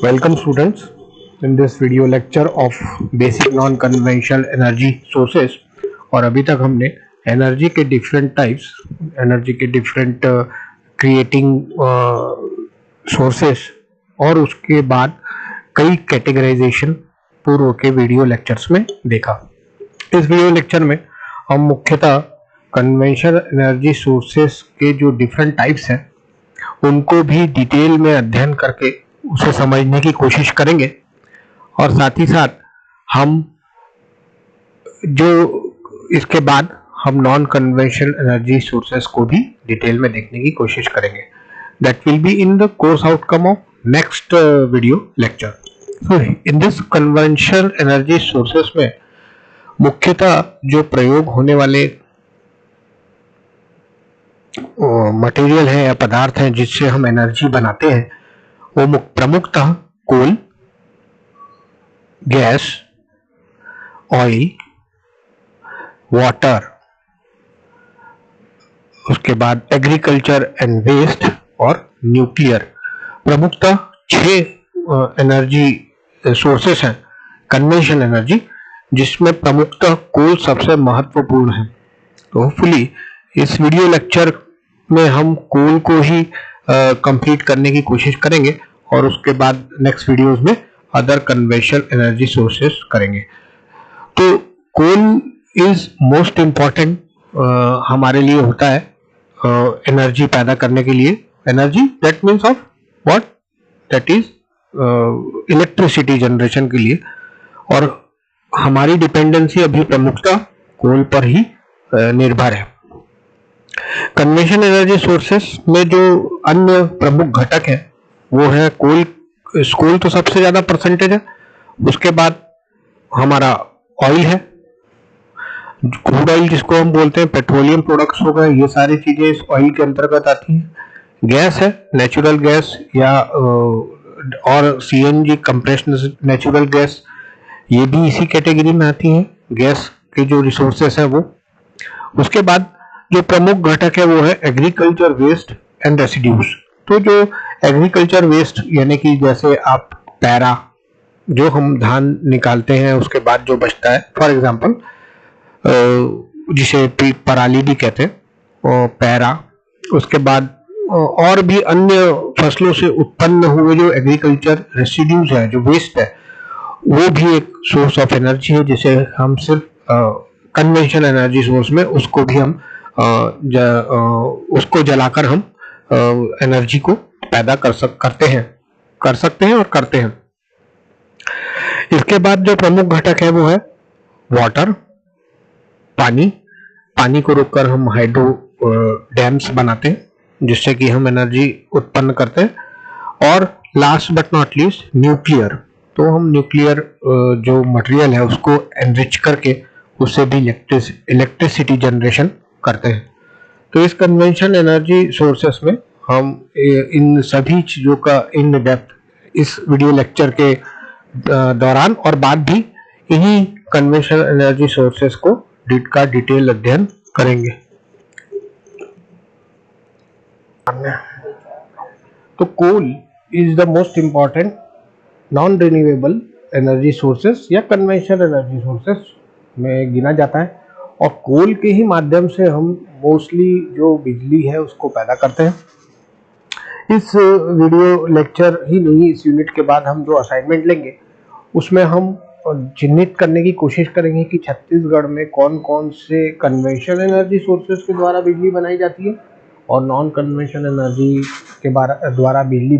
Welcome students in this video lecture of basic non-conventional energy sources। और अभी तक हमने एनर्जी के डिफरेंट टाइप्स, एनर्जी के डिफरेंट क्रिएटिंग सोर्सेस और उसके बाद कई कैटेगराइजेशन पूर्व के वीडियो लेक्चर्स में देखा। इस वीडियो लेक्चर में हम मुख्यतः कन्वेंशनल एनर्जी सोर्सेस के जो डिफरेंट टाइप्स हैं उनको भी डिटेल में अध्ययन करके उसे समझने की कोशिश करेंगे और साथ ही साथ हम जो इसके बाद हम नॉन कन्वेंशनल एनर्जी सोर्सेस को भी डिटेल में देखने की कोशिश करेंगे। That will be in the course outcome of next video lecture. So in this conventional energy sources में मुख्यतः जो प्रयोग होने वाले मटेरियल है या पदार्थ हैं जिससे हम एनर्जी बनाते हैं वो प्रमुखतः कोल, गैस, ऑयल, वाटर, उसके बाद एग्रीकल्चर एंड वेस्ट और न्यूक्लियर। प्रमुखतः 6 एनर्जी सोर्सेस हैं कन्वेंशनल एनर्जी, जिसमें प्रमुखतः कोल सबसे महत्वपूर्ण है। तो होपफुली इस वीडियो लेक्चर में हम कोल को ही कंप्लीट करने की कोशिश करेंगे और उसके बाद नेक्स्ट वीडियोस में अदर कन्वेंशनल एनर्जी सोर्सेस करेंगे। तो कोल इज मोस्ट इम्पॉर्टेंट हमारे लिए होता है एनर्जी पैदा करने के लिए। Energy that means of what, that is electricity generation के लिए। और हमारी डिपेंडेंसी अभी प्रमुखतः कोल पर ही निर्भर है। कन्वेंशनल एनर्जी सोर्सेस में जो अन्य प्रमुख घटक है वो है कोल। कोल तो सबसे ज्यादा परसेंटेज है, उसके बाद हमारा ऑयल है, क्रूड ऑयल जिसको हम बोलते हैं, पेट्रोलियम प्रोडक्ट्स हो गए, ये सारी चीजें इस ऑयल के अंतर्गत आती हैं। गैस है, नेचुरल गैस या और सीएनजी कंप्रेस्ड नेचुरल गैस, ये भी इसी कैटेगरी में आती हैं, गैस के जो रिसोर्सेस है वो। उसके बाद जो प्रमुख घटक है वो है एग्रीकल्चर वेस्ट एंड रेसिड्यूज। तो जो एग्रीकल्चर वेस्ट यानी कि जैसे आप पैरा, जो हम धान निकालते हैं उसके बाद जो बचता है, फॉर एग्जांपल जिसे पराली भी कहते हैं, पैरा, उसके बाद और भी अन्य फसलों से उत्पन्न हुए जो एग्रीकल्चर रेसिड्यूज है, जो वेस्ट है, वो भी एक सोर्स ऑफ एनर्जी है, जिसे हम सिर्फ कन्वेंशनल एनर्जी सोर्स में उसको भी हम उसको जलाकर हम एनर्जी को पैदा कर सकते हैं और करते हैं। इसके बाद जो प्रमुख घटक है वो है वाटर, पानी को रोककर हम हाइड्रो डैम्स बनाते हैं जिससे कि हम एनर्जी उत्पन्न करते हैं। और last but not least nuclear. तो हम न्यूक्लियर जो मटेरियल है उसको एनरिच करके उससे भी इलेक्ट्रिसिटी जनरेशन करते हैं। तो इस कन्वेंशनल एनर्जी सोर्सेस में हम इन सभी चीजों का इन डेप्थ इस वीडियो लेक्चर के दौरान और बाद भी इन्हीं कन्वेंशनल एनर्जी सोर्सेस को का डिटेल अध्ययन करेंगे। तो coal is the most important non renewable energy sources या कन्वेंशनल एनर्जी सोर्सेस में गिना जाता है, और कोल के ही माध्यम से हम मोस्टली जो बिजली है उसको पैदा करते हैं। इस वीडियो लेक्चर ही नहीं, इस यूनिट के बाद हम जो असाइनमेंट लेंगे उसमें हम चिन्हित करने की कोशिश करेंगे कि छत्तीसगढ़ में कौन कौन से कन्वेंशनल एनर्जी सोर्सेस के द्वारा बिजली बनाई जाती है और नॉन कन्वेंशनल एनर्जी के द्वारा बिजली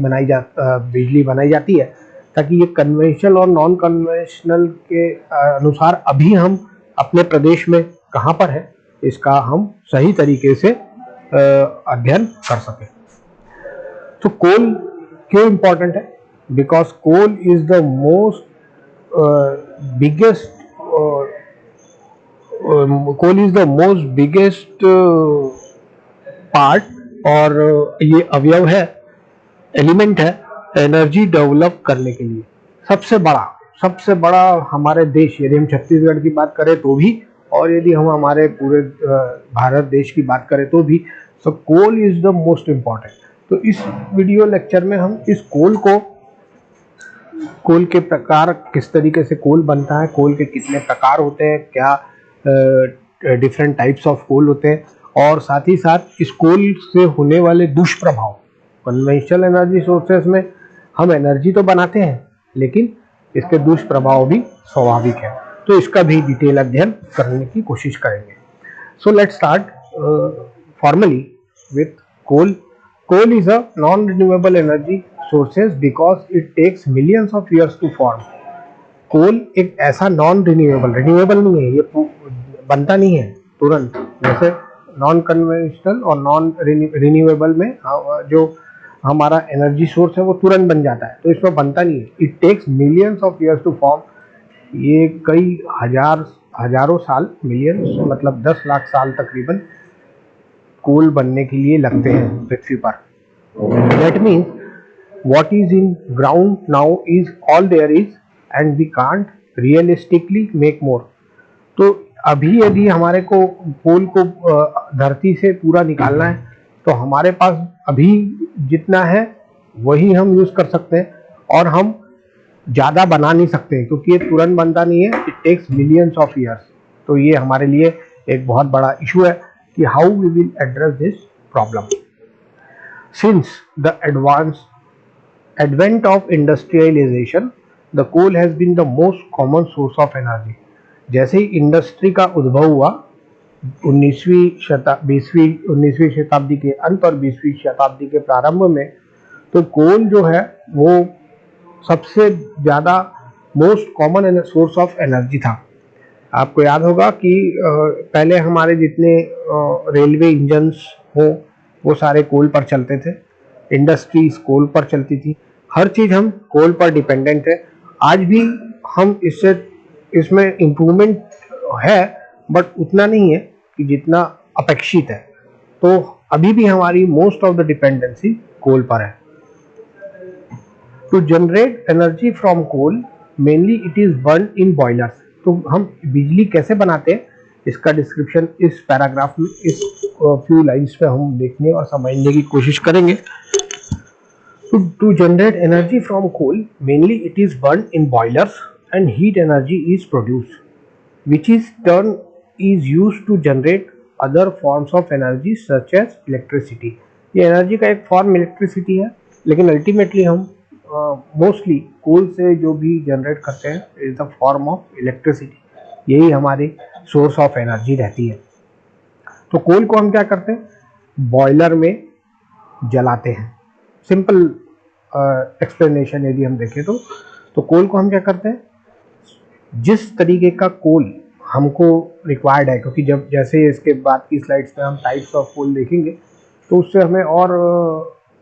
बनाई जाती है, ताकि ये कन्वेंशनल और नॉन कन्वेंशनल के अनुसार अभी हम अपने प्रदेश में कहाँ पर है इसका हम सही तरीके से अध्ययन कर सकें। तो कोल क्यों इम्पोर्टेंट है? Because coal is the most biggest part, और ये अवयव है, एलिमेंट है एनर्जी डेवलप करने के लिए सबसे बड़ा हमारे देश, यदि हम छत्तीसगढ़ की बात करें तो भी, और यदि हम हमारे पूरे भारत देश की बात करें तो भी, so coal is the most important. तो इस वीडियो लेक्चर में हम इस कोल को कोल के प्रकार, किस तरीके से कोल बनता है, कोल के कितने प्रकार होते हैं, क्या डिफरेंट टाइप्स ऑफ कोल होते हैं, और साथ ही साथ इस कोल से होने वाले दुष्प्रभाव। कन्वेंशनल एनर्जी सोर्सेस में हम एनर्जी तो बनाते हैं लेकिन इसके दुष्प्रभाव भी स्वाभाविक है, तो इसका भी डिटेल अध्ययन करने की कोशिश करेंगे। So let's start formally with coal. Coal is a non renewable energy sources because it takes millions of years to form. Coal एक ऐसा नॉन रिन्यूएबल नहीं है, ये बनता नहीं है तुरंत, जैसे नॉन कन्वेंशनल और नॉन रिन्यूएबल में जो हमारा एनर्जी सोर्स है वो तुरंत बन जाता है, तो इसमें बनता नहीं है। It takes millions of years to form, ये कई हजारों साल, मिलियंस मतलब 10 लाख साल तकरीबन कोल बनने के लिए लगते हैं पृथ्वी पर। That means what is in ground now is all there is and we can't realistically make more। तो अभी यदि हमारे को कोल को धरती से पूरा निकालना है तो हमारे पास अभी जितना है वही हम यूज कर सकते हैं, और हम ज़्यादा बना नहीं सकते क्योंकि ये तुरंत बनता नहीं है, it takes millions of years. तो ये हमारे लिए एक बहुत बड़ा इशू है कि how we will address this problem. Since the advent of industrialization, the coal has been the most common source of energy। जैसे ही इंडस्ट्री का उद्भव हुआ 19वीं शताब्दी के अंत और 20वीं शताब्दी के प्रारंभ में, तो कोल जो है वो सबसे ज़्यादा most common source of energy था। आपको याद होगा कि पहले हमारे जितने रेलवे इंजन्स हो वो सारे कोल पर चलते थे, इंडस्ट्रीज कोल पर चलती थी, हर चीज़ हम कोल पर डिपेंडेंट है। आज भी हम इसमें इम्प्रूवमेंट है बट उतना नहीं है कि जितना अपेक्षित है, तो अभी भी हमारी most of the dependency coal पर है। To generate energy from coal mainly it is burn in boilers. तो हम बिजली कैसे बनाते हैं इसका डिस्क्रिप्शन इस पैराग्राफ में, इस फ्यू लाइन्स पे हम देखने और समझने की कोशिश करेंगे। To generate energy from coal, mainly it is burned in boilers and heat energy is produced, which is used to generate other forms of energy such as electricity। ये एनर्जी का एक फॉर्म इलेक्ट्रिसिटी है, लेकिन ultimately हम mostly कोल से जो भी generate करते हैं is the form of electricity, यही हमारी सोर्स ऑफ एनर्जी रहती है। तो कोल को हम क्या करते हैं, बॉयलर में जलाते हैं। सिंपल एक्सप्लेनेशन यदि हम देखें तो कोल को हम क्या करते हैं, जिस तरीके का कोल हमको रिक्वायर्ड है, क्योंकि जब जैसे इसके बाद की स्लाइड्स में हम टाइप्स ऑफ कोल देखेंगे तो उससे हमें और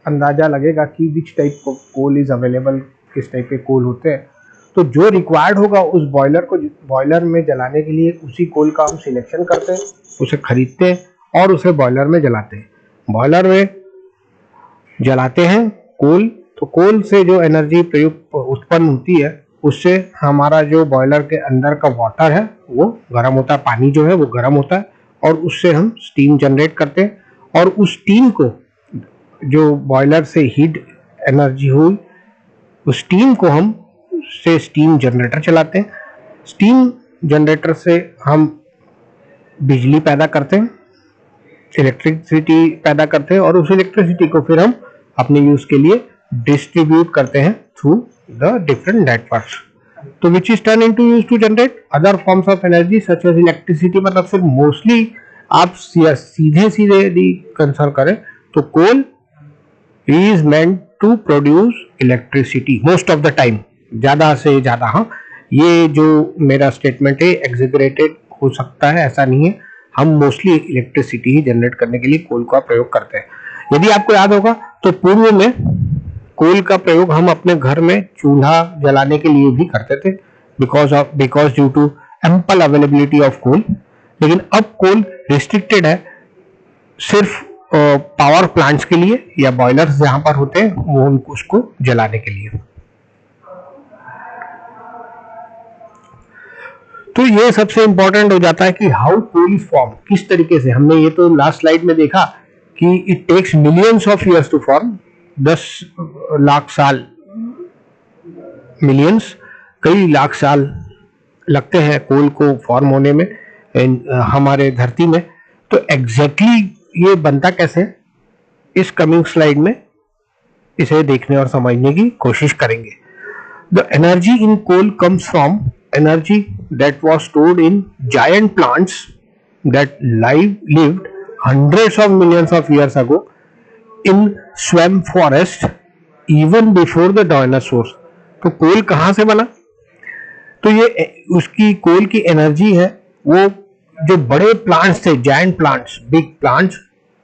अंदाज़ा लगेगा कि which type of coal is available, किस टाइप के कोल होते हैं। तो जो रिक्वायर्ड होगा उस बॉयलर में जलाने के लिए उसी कोल का हम सिलेक्शन करते हैं, उसे खरीदते हैं और उसे बॉयलर में जलाते हैं। बॉयलर में जलाते हैं कोल, तो कोल से जो एनर्जी प्रयुक्त उत्पन्न होती है उससे हमारा जो बॉयलर के अंदर का वाटर है वो गर्म होता है, पानी जो है वो गर्म होता है, और उससे हम स्टीम जनरेट करते हैं, और उस स्टीम को जो बॉयलर से हीट एनर्जी हुई उस स्टीम को हम से स्टीम जनरेटर चलाते हैं। स्टीम जनरेटर से हम बिजली पैदा करते हैं, इलेक्ट्रिसिटी पैदा करते हैं, और उस इलेक्ट्रिसिटी को फिर हम अपने यूज के लिए डिस्ट्रीब्यूट करते हैं थ्रू द डिफरेंट नेटवर्क्स। तो which is turn into use to generate other forms of energy such as electricity. मतलब सिर्फ मोस्टली आप सीधे यदि कंसर्न करें तो coal is meant to produce electricity most of the time, ज्यादा से ज्यादा। हाँ, ये जो मेरा स्टेटमेंट है एग्जेगरेटेड हो सकता है, ऐसा नहीं है, हम मोस्टली इलेक्ट्रिसिटी ही जनरेट करने के लिए कोल का प्रयोग करते हैं। यदि आपको याद होगा तो पूर्व में कोल का प्रयोग हम अपने घर में चूल्हा जलाने के लिए भी करते थे, because due to ample availability of coal. लेकिन अब कोल रिस्ट्रिक्टेड है सिर्फ पावर प्लांट्स के लिए या बॉयलर्स जहां पर होते हैं वो उनको उसको जलाने के लिए। तो ये सबसे इंपॉर्टेंट हो जाता है कि हाउ कोल इज फॉर्म, किस तरीके से। हमने ये तो लास्ट स्लाइड में देखा कि it takes millions of years to form, 10 lakh साल मिलियंस, कई लाख साल लगते हैं कोल को फॉर्म होने में हमारे धरती में। तो एग्जैक्टली ये बनता कैसे, इस कमिंग स्लाइड में इसे देखने और समझने की कोशिश करेंगे। The energy in coal comes from energy that was stored in giant plants that lived hundreds of millions of years ago in swamp forest even before the dinosaurs। तो कोल कहां से बना, तो ये उसकी कोल की एनर्जी है, वो जो बड़े प्लांट्स थे, जायंट प्लांट्स, बिग प्लांट्स,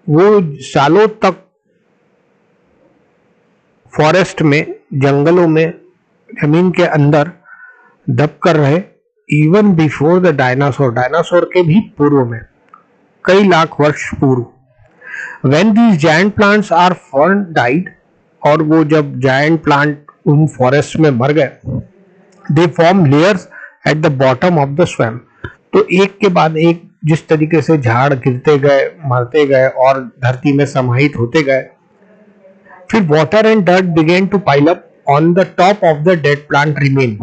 वो सालों तक फॉरेस्ट में, जंगलों में, जमीन के अंदर दब कर रहे, even before the dinosaur, dinosaur के भी पूर्व में, कई लाख वर्ष पूर्व। When these giant plants are fern died, और वो जब जायंट प्लांट उन फॉरेस्ट में मर गए, they form layers at the bottom of the swamp. तो एक के बाद एक जिस तरीके से झाड़ गिरते गए, मरते गए और धरती में समाहित होते गए, फिर water and dirt began to pile up on the top of the dead plant remain.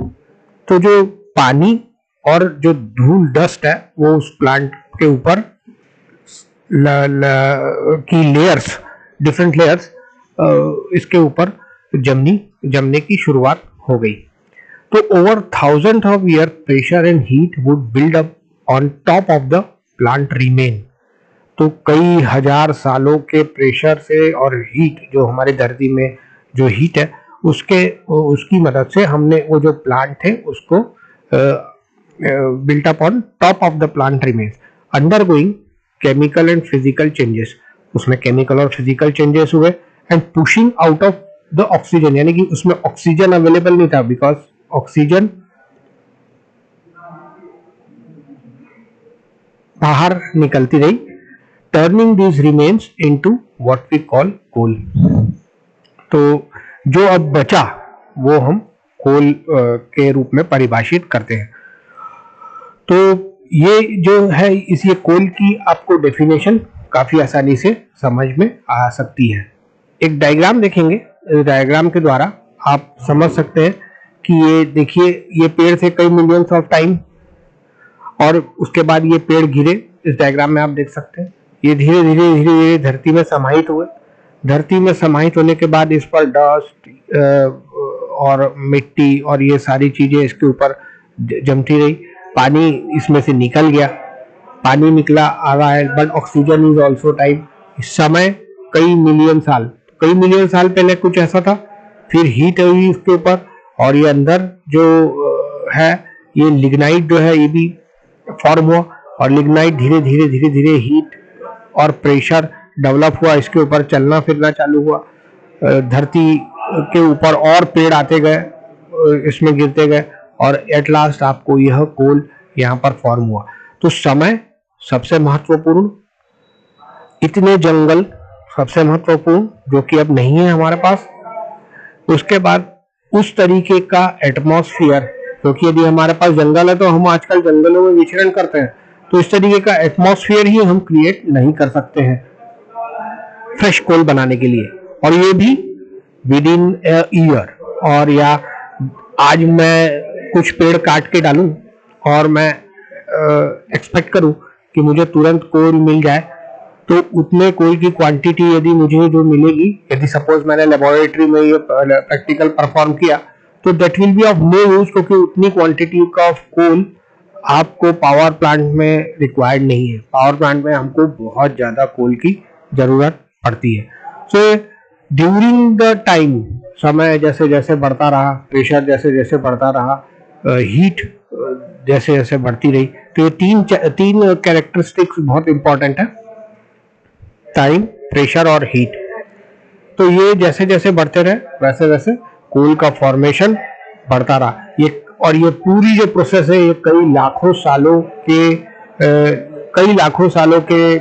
तो जो पानी और जो धूल डस्ट है वो उस प्लांट के ऊपर की लेयर्स, डिफरेंट लेयर्स इसके ऊपर जमने की शुरुआत हो गई। तो over thousand of year pressure and heat would build up on top of the plant remain. तो कई हजार सालों के प्रेशर से और हीट, जो हमारे धरती में जो हीट है उसकी मदद से हमने वो जो प्लांट थे उसको built up on top of the plant remains undergoing chemical and physical changes. उसमें केमिकल और फिजिकल चेंजेस हुए and pushing out of the oxygen, यानी कि उसमें ऑक्सीजन अवेलेबल नहीं था, बिकॉज ऑक्सीजन बाहर निकलती रही, turning these remains into what we call coal. तो जो अब बचा वो हम कोल के रूप में परिभाषित करते हैं। तो ये जो है, इस ये कोल की आपको डेफिनेशन काफी आसानी से समझ में आ सकती है। एक डायग्राम देखेंगे, इस डायग्राम के द्वारा आप समझ सकते हैं कि ये देखिए, ये पेड़ थे कई मिलियंस ऑफ टाइम, और उसके बाद ये पेड़ गिरे। इस डायग्राम में आप देख सकते हैं ये धीरे धीरे धीरे धीरे धरती में समाहित हुए। धरती में समाहित होने के बाद इस पर डस्ट और मिट्टी और ये सारी चीजें इसके ऊपर जमती रही। पानी इसमें से निकल गया, पानी निकला आ रहा है, but oxygen is also time. इस समय कई मिलियन साल पहले कुछ ऐसा था, फिर हीट हुई इसके ऊपर, और ये अंदर जो है ये लिग्नाइट जो है ये भी फॉर्म हुआ, और लिग्नाइट धीरे धीरे हीट और प्रेशर डेवलप हुआ, इसके ऊपर चलना फिरना चालू हुआ। धरती के ऊपर और पेड़ आते गए, इसमें गिरते गए, और एट लास्ट आपको यह कोल यहाँ पर फॉर्म हुआ। तो समय सबसे महत्वपूर्ण, इतने जंगल सबसे महत्वपूर्ण, जो कि अब नहीं है हमारे पास। उसके बाद उस तरीके का एटमॉस्फेयर, क्योंकि यदि हमारे पास जंगल है तो हम आजकल जंगलों में विचरण करते हैं, तो इस तरीके का एटमॉस्फेयर ही हम क्रिएट नहीं कर सकते हैं फ्रेश कोल बनाने के लिए। और ये भी विद इन ईयर, और या आज मैं कुछ पेड़ काट के डालूं और मैं एक्सपेक्ट करूं कि मुझे तुरंत कोल मिल जाए, तो उतने कोल की क्वांटिटी यदि मुझे जो मिलेगी, यदि सपोज मैंने लेबोरेटरी में ये प्रैक्टिकल परफॉर्म किया, तो that will be of no use, क्योंकि उतनी क्वांटिटी का कोल आपको पावर प्लांट में रिक्वायर्ड नहीं है। पावर प्लांट में हमको बहुत ज्यादा कोल की जरूरत पड़ती है। सो ड्यूरिंग द टाइम, समय जैसे जैसे बढ़ता रहा, प्रेशर जैसे जैसे बढ़ता रहा, हीट जैसे जैसे बढ़ती रही, तो ये तीन कैरेक्टरिस्टिक्स बहुत इंपॉर्टेंट है, टाइम, प्रेशर और हीट। तो ये जैसे जैसे बढ़ते रहे वैसे वैसे कोल का फॉर्मेशन बढ़ता रहा। ये पूरी जो प्रोसेस है ये कई लाखों सालों के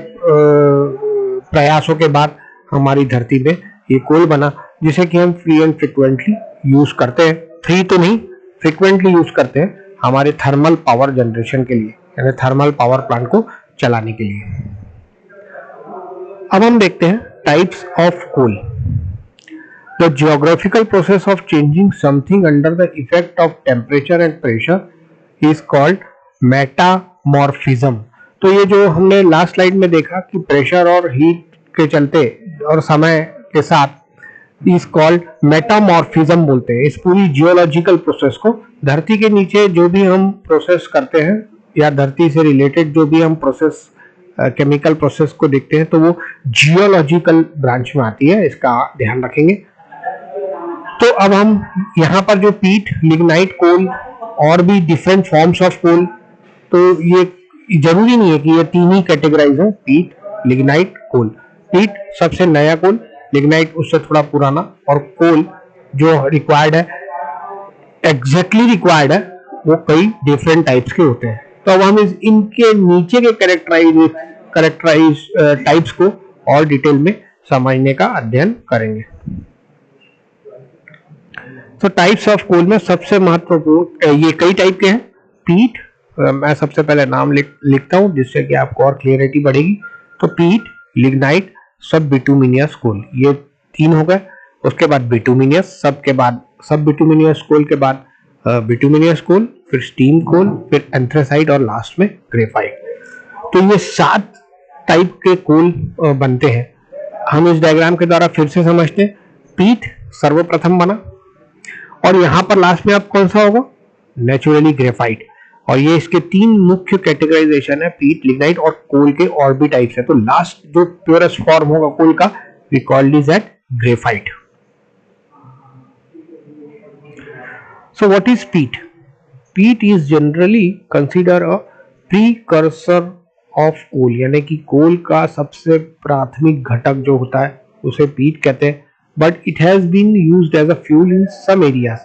प्रयासों के बाद हमारी धरती में ये कोल बना, जिसे कि हम फ्री एंड फ्रिक्वेंटली यूज करते हैं। फ्री तो नहीं, फ्रिक्वेंटली यूज करते हैं हमारे थर्मल पावर जनरेशन के लिए, यानी थर्मल पावर प्लांट को चलाने के लिए। अब हम देखते हैं types of coal. The geographical process of changing something under the effect of temperature and pressure is called metamorphism. तो ये जो हमने लास्ट स्लाइड में देखा कि प्रेशर और हीट के चलते और समय के साथ इस कॉल्ड मेटामॉर्फिज्म बोलते हैं। इस पूरी जियोलॉजिकल प्रोसेस को, धरती के नीचे जो भी हम प्रोसेस करते हैं या धरती से रिलेटेड जो भी हम प्रोसेस केमिकल प्रोसेस को देखते हैं, तो वो जियोलॉजिकल ब्रांच में आती है, इसका ध्यान रखेंगे। तो अब हम यहाँ पर जो पीट, लिग्नाइट, कोल और भी डिफरेंट फॉर्म्स ऑफ कोल, तो ये जरूरी नहीं है कि ये तीन ही कैटेगराइज है, पीट, लिग्नाइट, कोल। पीट सबसे नया कोल, लिग्नाइट उससे थोड़ा पुराना, और कोल जो रिक्वायर्ड है, एग्जैक्टली रिक्वायर्ड है, वो कई डिफरेंट टाइप्स के होते हैं। तो अब हम इनके नीचे के कैरेक्टराइज टाइप्स को और डिटेल में समझने का अध्ययन करेंगे। तो टाइप्स ऑफ कोल में सबसे महत्वपूर्ण, ये कई टाइप के हैं। पीट, मैं सबसे पहले नाम लिखता हूं जिससे कि आपको और क्लियरिटी बढ़ेगी। तो पीट, लिग्नाइट, सब बिटुमिनियस कोल, ये तीन हो गए। उसके बाद बिटुमिनियस, सब बिटुमिनियस कोल के बाद बिटुमिनियस कोल, फिर स्टीम कोल, फिर एंथ्रेसाइट और लास्ट में ग्रेफाइट। तो ये 7 टाइप के कोल बनते हैं। हम इस डायग्राम के द्वारा फिर से समझते हैं। पीट सर्वप्रथम बना, और यहां पर लास्ट में अब कौन सा होगा, नेचुरली ग्रेफाइट। और ये इसके 3 मुख्य कैटेगराइजेशन है, पीट, लिग्नाइट और कोल के और भी टाइप्स है। तो लास्ट जो प्योरेस्ट फॉर्म होगा कोल का, we called is at graphite. So what is peat? Peat is generally consider a precursor of coal, यानी कि कोल का सबसे प्राथमिक घटक जो होता है उसे पीट कहते हैं। But it has been used as a fuel in some areas,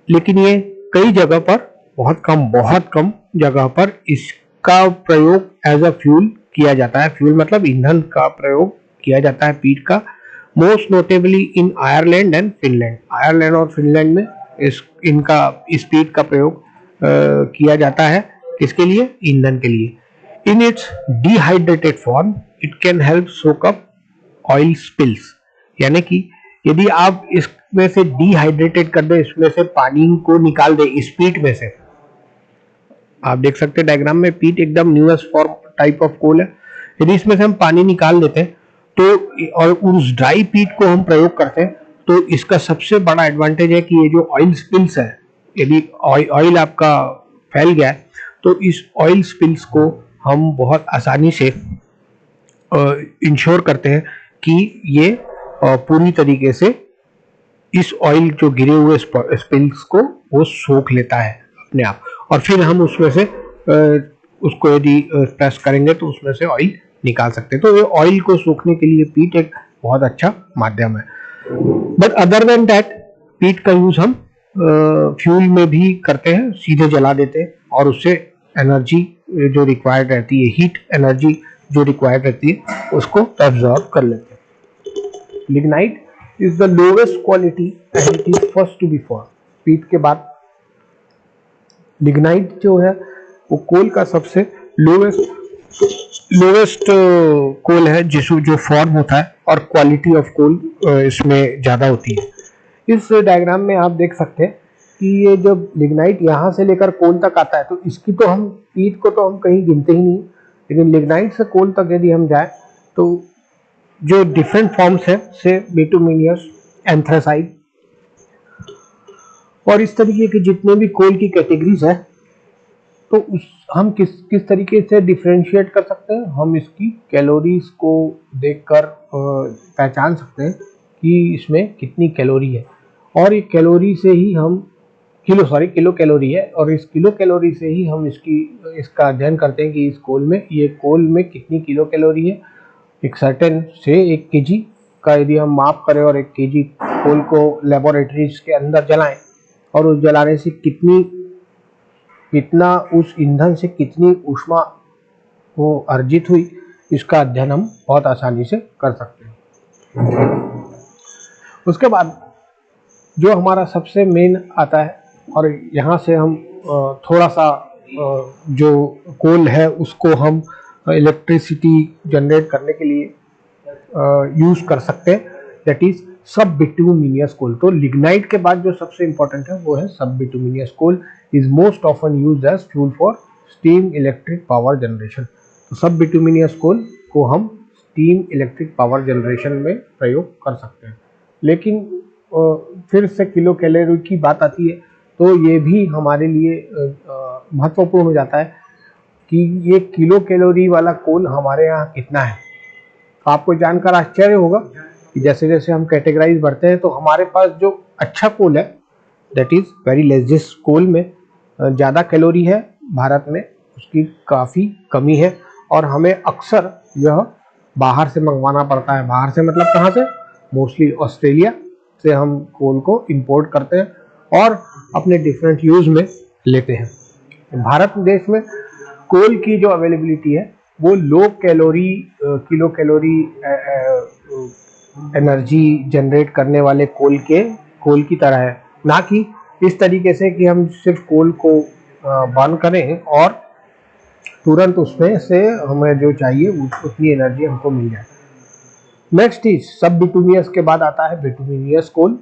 लेकिन ये कई जगह पर, बहुत कम जगह पर इसका प्रयोग एज अ फ्यूल किया जाता है। फ्यूल मतलब ईंधन का प्रयोग किया जाता है पीट का। Most notably in Ireland and Finland, Ireland और फिनलैंड में इस पीट का प्रयोग किया जाता है। किसके लिए? ईंधन के लिए। In its dehydrated form it can help soak up oil spills, यानी कि यदि आप इसमें से डिहाइड्रेटेड कर दे, इसमें से पानी को निकाल दे इस पीट में से, आप देख सकते हैं डायग्राम में, पीट एकदम newest form type of coal है। यदि इसमें से हम पानी निकाल देते हैं तो, और उस ड्राई पीट को हम प्रयोग करते हैं, तो इसका सबसे बड़ा एडवांटेज है कि ये जो ऑयल स्पिल्स है, यदि ऑयल आपका फैल गया है तो इस ऑयल स्पिल्स को हम बहुत आसानी से इंश्योर करते हैं कि ये पूरी तरीके से इस ऑयल जो गिरे हुए स्पिल्स को वो सोख लेता है अपने आप, और फिर हम उसमें से उसको यदि प्रेस करेंगे तो उसमें से ऑयल निकाल सकते हैं। तो ये ऑयल को सोखने के लिए पीट एक बहुत अच्छा माध्यम है। बट अदर देन दैट, पीट का यूज हम फ्यूल में भी करते हैं, सीधे जला देते हैं और उससे एनर्जी जो रिक्वायर्ड रहती है, हीट एनर्जी जो रिक्वायर्ड रहती है, उसको एब्जॉर्ब कर लेते हैं। Lignite is the lowest quality and it is first to be form. Peat के बाद लिग्नाइट जो है वो कोल का सबसे लोवेस्ट कोल है जो फॉर्म होता है, और क्वालिटी ऑफ कोल इसमें ज़्यादा होती है। इस डायग्राम में आप देख सकते हैं कि ये जब लिग्नाइट यहाँ से लेकर कोल तक आता है तो इसकी तो हम, पीट को तो हम कहीं गिनते ही नहीं, लेकिन लिग्नाइट से कोल तक यदि हम जाए तो जो डिफरेंट फॉर्म्स है, से बिटुमिनियस, एंथ्रासाइट और इस तरीके के जितने भी कोल की कैटेगरीज है, तो हम किस तरीके से डिफरेंशिएट कर सकते हैं? हम इसकी कैलोरीज को देखकर पहचान सकते हैं कि इसमें कितनी कैलोरी है, और ये कैलोरी से ही हम किलो कैलोरी है, और इस किलो कैलोरी से ही हम इसका अध्ययन करते हैं कि इस कोल में कितनी किलो कैलोरी है। एक सर्टेन से 1 kg का यदि हम माप करें और 1 kg कोल को लेबोरेटरीज के अंदर जलाएं, और उस जलाने से कितना उस ईंधन से कितनी ऊष्मा वो अर्जित हुई, इसका अध्ययन हम बहुत आसानी से कर सकते हैं। उसके बाद जो हमारा सबसे मेन आता है, और यहाँ से हम थोड़ा सा जो कोल है उसको हम इलेक्ट्रिसिटी जनरेट करने के लिए यूज कर सकते हैं, दैट इज सब बिटुमिनियस कोल। तो लिग्नाइट के बाद जो सबसे इंपॉर्टेंट है वो है sub bituminous coal. Is most often used as fuel for steam electric power generation. तो सब बिटुमिनियस कोल को हम स्टीम इलेक्ट्रिक पावर जनरेशन में प्रयोग कर सकते हैं। लेकिन फिर से किलो कैलोरी की बात आती है, तो ये भी हमारे लिए महत्वपूर्ण हो जाता है कि ये किलो कैलोरी वाला कोल हमारे यहाँ कितना है। तो आपको जानकर आश्चर्य होगा कि जैसे जैसे हम कैटेगराइज बढ़ते हैं तो हमारे पास जो अच्छा कोल है दैट इज वेरी लेस। जिस कोल में ज़्यादा कैलोरी है भारत में उसकी काफ़ी कमी है और हमें अक्सर यह बाहर से मंगवाना पड़ता है। बाहर से मतलब कहाँ से? मोस्टली ऑस्ट्रेलिया से हम कोल को इंपोर्ट करते हैं और अपने डिफरेंट यूज में लेते हैं। भारत देश में कोल की जो अवेलेबिलिटी है वो low calorie kilo calorie energy generate करने वाले कोल की तरह है, ना कि इस तरीके से कि हम सिर्फ कोल को बर्न करें और तुरंत उसमें से हमें जो चाहिए उतनी एनर्जी हमको मिल जाए। नेक्स्ट इज सब बिटुमिनियस के बाद आता है bituminous coal.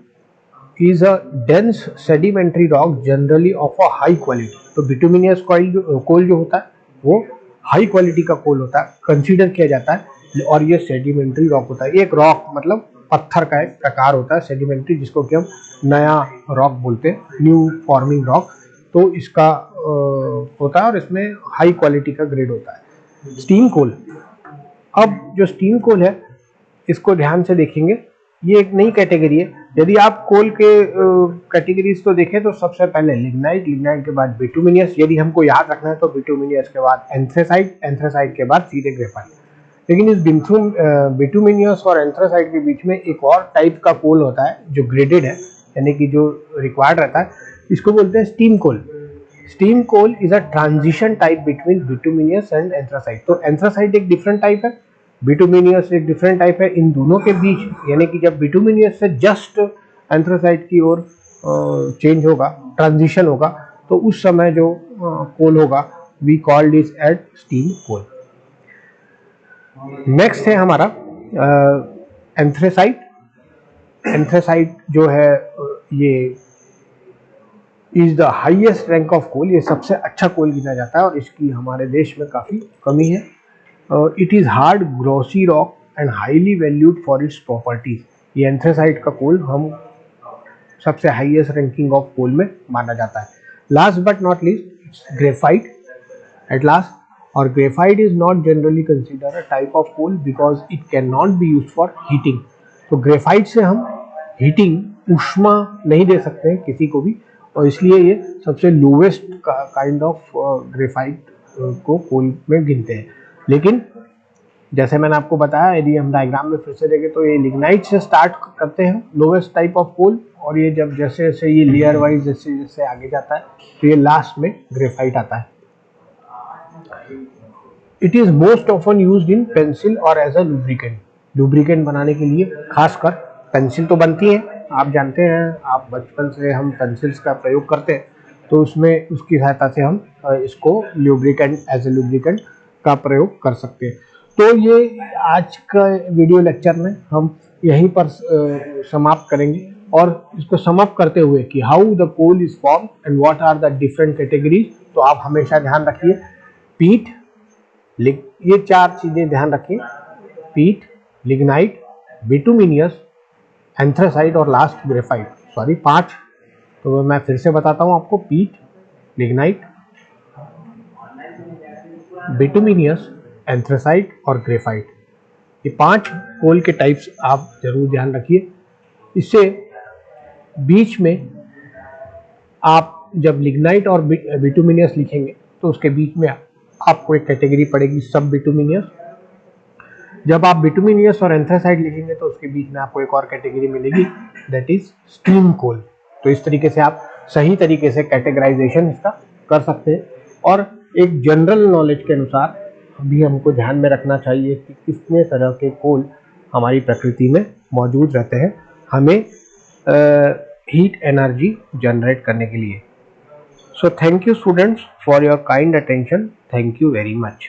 Is a dense sedimentary rock generally of a high quality. तो बिटुमिनियस कोल जो होता है वो हाई क्वालिटी का कोल होता है, कंसीडर किया जाता है। और ये सेडिमेंट्री रॉक होता है। एक रॉक मतलब पत्थर का एक प्रकार होता है सेडिमेंट्री, जिसको कि हम नया रॉक बोलते हैं, न्यू फॉर्मिंग रॉक। तो इसका होता है और इसमें हाई क्वालिटी का ग्रेड होता है। स्टीम कोल, अब जो स्टीम कोल है इसको ध्यान से देखेंगे, ये एक नई कैटेगरी है। यदि आप कोल के कैटेगरीज तो देखें तो सबसे पहले लिग्नाइट, लिग्नाइट के बाद बिटुमिनियस। यदि हमको याद रखना है तो बिटुमिनियस के बाद एंथ्रेसाइट, एंथ्रेसाइट के बाद सीधे ग्रेफाइट। लेकिन इस बिटुमिनियस और एंथ्रेसाइट के बीच में एक और टाइप का कोल होता है जो ग्रेडेड है, यानी कि जो रिक्वायर्ड रहता है, इसको बोलते हैं steam coal. Steam coal is a transition type between bituminous and anthracite. तो एंथ्रासाइट एक डिफरेंट टाइप है, बिटुमिनियस एक डिफरेंट टाइप है। इन दोनों के बीच, यानी कि जब बिटुमिनियस से जस्ट एंथ्रासाइट की ओर चेंज होगा, ट्रांजिशन होगा, तो उस समय जो कोल होगा we called is at steam coal. Next है हमारा एंथ्रेसाइट। एंथ्रेसाइट जो है ये is the highest rank of coal. ये सबसे अच्छा कोल गिना जाता है और इसकी हमारे देश में काफ़ी कमी है। It is hard glossy rock and highly valued for its properties. ये एंथ्रेसाइट का कोल हम सबसे हाईएस्ट रैंकिंग ऑफ कोल में माना जाता है। Last but not least graphite at last. और graphite is not generally consider a type of coal because it can not be use for heating. तो ग्रेफाइट से हम हीटिंग उष्मा नहीं दे सकते हैं किसी को भी, और इसलिए ये सबसे लोवेस्ट काइंड ऑफ ग्रेफाइट को कोल में गिनते हैं। लेकिन जैसे मैंने आपको बताया, यदि हम डायग्राम में फिर से देखें तो ये लिग्नाइट से स्टार्ट करते हैं लोवेस्ट टाइप ऑफ कोल, और ये जब जैसे जैसे ये लेयर वाइज जैसे जैसे आगे जाता है तो ये लास्ट में ग्रेफाइट आता है। It is most often used in pencil और एज अ लुब्रिकेंट। लुब्रिकेंट बनाने के लिए खासकर पेंसिल तो बनती है, आप जानते हैं, आप बचपन से हम पेंसिल्स का प्रयोग करते हैं, तो उसमें उसकी सहायता से हम इसको लुब्रिकेंट एज ए लुब्रिकेंट का प्रयोग कर सकते हैं। तो ये आज का वीडियो लेक्चर में हम यहीं पर समाप्त करेंगे, और इसको समाप्त करते हुए कि how the coal is form and what are the different categories. तो आप हमेशा ध्यान रखिए पीट, ये चार चीजें ध्यान रखिए, पीट, लिग्नाइट, बिटुमिनियस, एंथ्रासाइट और लास्ट ग्रेफाइट। सॉरी 5। तो मैं फिर से बताता हूं आपको, पीट, लिग्नाइट, बिटुमिनियस, एंथ्रासाइट और ग्रेफाइट। ये 5 कोल के टाइप्स आप जरूर ध्यान रखिए। इससे बीच में आप जब लिग्नाइट और बिटुमिनियस लिखेंगे तो उसके बीच में आपको एक कैटेगरी पड़ेगी सब बिटुमिनियस। जब आप बिटुमिनियस और एंथ्रासाइट लिखेंगे तो उसके बीच में आपको एक और कैटेगरी मिलेगी, दैट इज स्टीम कोल। तो इस तरीके से आप सही तरीके से कैटेगराइजेशन इसका कर सकते हैं। और एक जनरल नॉलेज के अनुसार भी हमको ध्यान में रखना चाहिए कि कितने तरह के कोल हमारी प्रकृति में मौजूद रहते हैं हमें हीट एनर्जी जनरेट करने के लिए। So thank you students for your kind attention. Thank you very much.